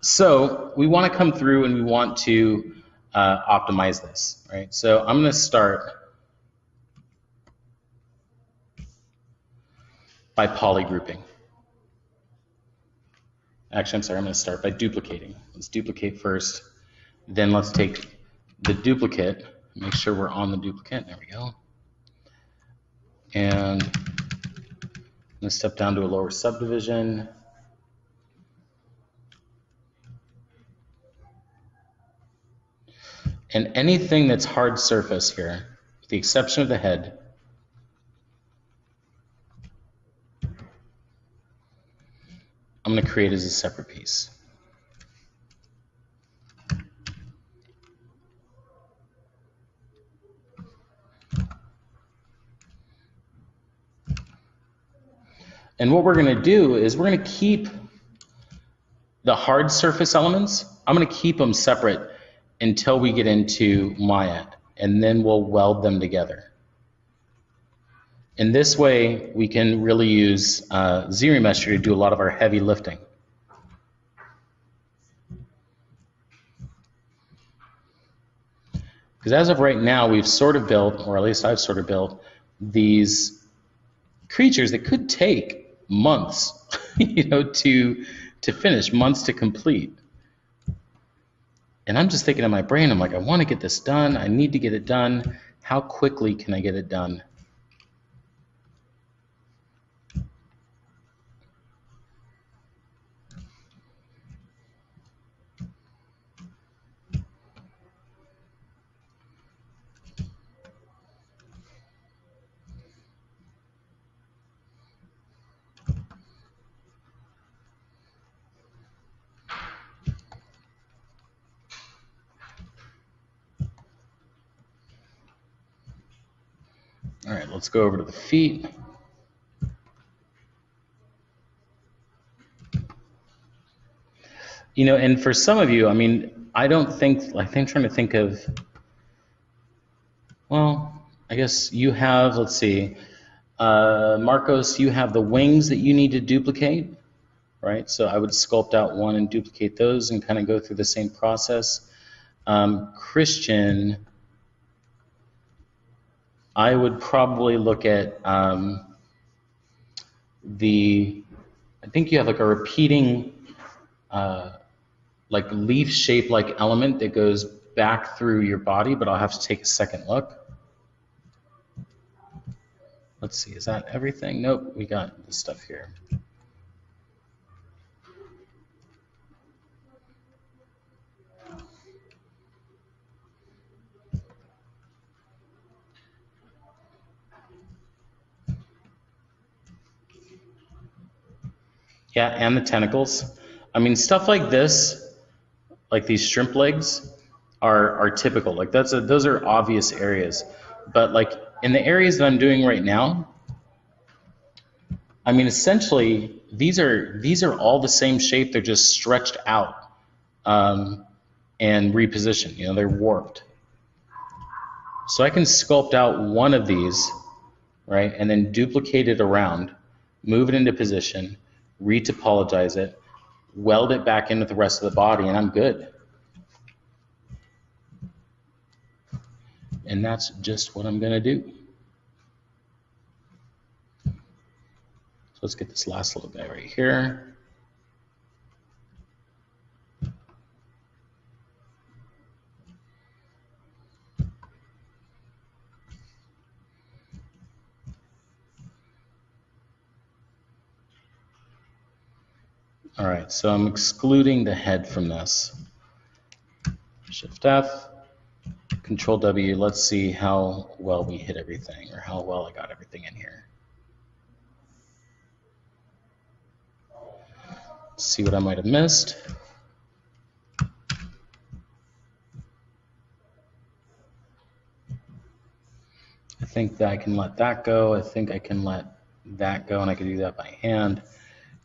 So we want to come through and we want to optimize this, right? So I'm going to start by polygrouping. Actually, I'm sorry, I'm going to start by duplicating. Let's duplicate first. Then let's take the duplicate, make sure we're on the duplicate. There we go. And I'm going to step down to a lower subdivision. And anything that's hard surface here, with the exception of the head, I'm going to create as a separate piece. And what we're going to do is we're going to keep the hard surface elements, I'm going to keep them separate until we get into Maya, and then we'll weld them together. In this way, we can really use ZRemesher to do a lot of our heavy lifting. Because as of right now, we've sort of built, or at least I've sort of built, these creatures that could take months, you know, to finish, months to complete. And I'm just thinking in my brain, I'm like, I want to get this done. I need to get it done. How quickly can I get it done? All right, let's go over to the feet. You know, and for some of you, I mean, I don't think, I think I'm trying to think of, well, I guess you have, let's see, Marcos, you have the wings that you need to duplicate, right? So I would sculpt out one and duplicate those and kind of go through the same process. Christian, I would probably look at I think you have like a repeating like leaf shape like element that goes back through your body, but I'll have to take a second look. Let's see, is that everything? Nope, we got this stuff here. Yeah, and the tentacles. I mean, stuff like this, like these shrimp legs, are typical. Like those are obvious areas. But like in the areas that I'm doing right now, I mean, essentially these are all the same shape. They're just stretched out and repositioned. You know, they're warped. So I can sculpt out one of these, right, and then duplicate it around, move it into position, retopologize it, weld it back in with the rest of the body, and I'm good. And that's just what I'm going to do. So let's get this last little guy right here. All right, so I'm excluding the head from this. Shift F, Control W, let's see how well we hit everything, or how well I got everything in here. Let's see what I might have missed. I think that I can let that go. I think I can let that go, and I can do that by hand.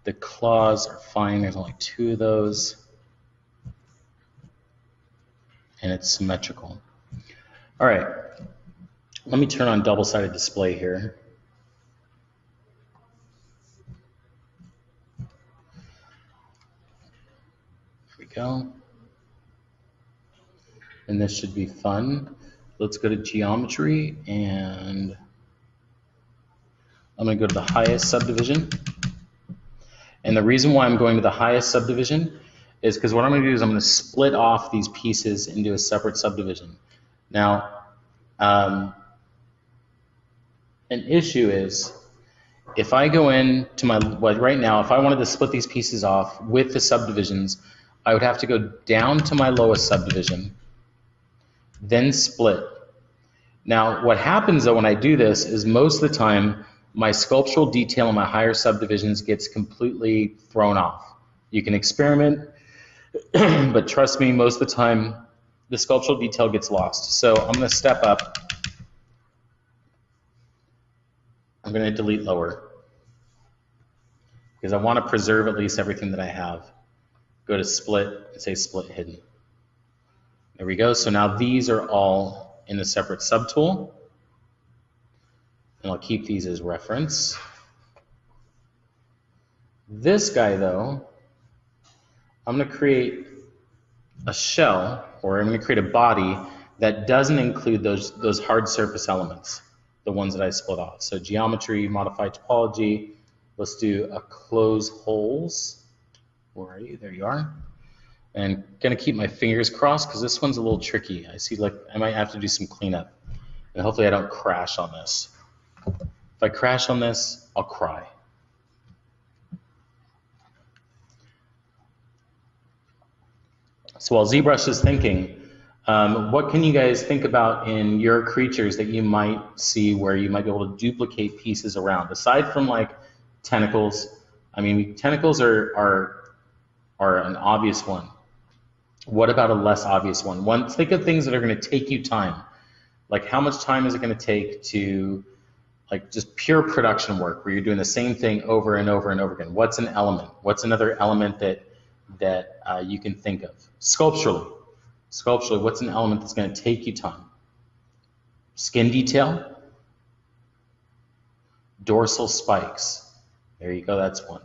The claws are fine. There's only 2 of those. And it's symmetrical. All right. Let me turn on double-sided display here. we go. And this should be fun. Let's go to geometry, and I'm going to go to the highest subdivision. And the reason why I'm going to the highest subdivision is because what I'm going to do is I'm going to split off these pieces into a separate subdivision. Now, an issue is if I go into my, well, right now, if I wanted to split these pieces off with the subdivisions, I would have to go down to my lowest subdivision, then split. Now, what happens though when I do this is most of the time, my sculptural detail in my higher subdivisions gets completely thrown off. You can experiment, but trust me, most of the time, the sculptural detail gets lost. So I'm going to step up. I'm going to delete lower because I want to preserve at least everything that I have. Go to split and say split hidden. There we go. So now these are all in a separate subtool. And I'll keep these as reference. This guy though, I'm going to create a shell, or I'm going to create a body that doesn't include those hard surface elements, the ones that I split off. So geometry, modify topology. Let's do a close holes. Where are you? There you are. And going to keep my fingers crossed because this one's a little tricky. I see like I might have to do some cleanup. And hopefully I don't crash on this. If I crash on this, I'll cry. So while ZBrush is thinking, what can you guys think about in your creatures that you might see where you might be able to duplicate pieces around? Aside from like tentacles, I mean, tentacles are an obvious one. What about a less obvious one? Think of things that are going to take you time. Like how much time is it going to take to like just pure production work where you're doing the same thing over and over and over again? What's an element? What's another element that you can think of? Sculpturally, what's an element that's going to take you time? Skin detail, dorsal spikes. There you go, that's one.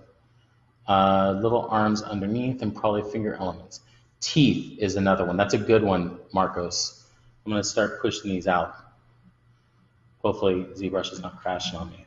Little arms underneath and probably finger elements. Teeth is another one. That's a good one, Marcos. I'm going to start pushing these out. Hopefully ZBrush is not crashing on me.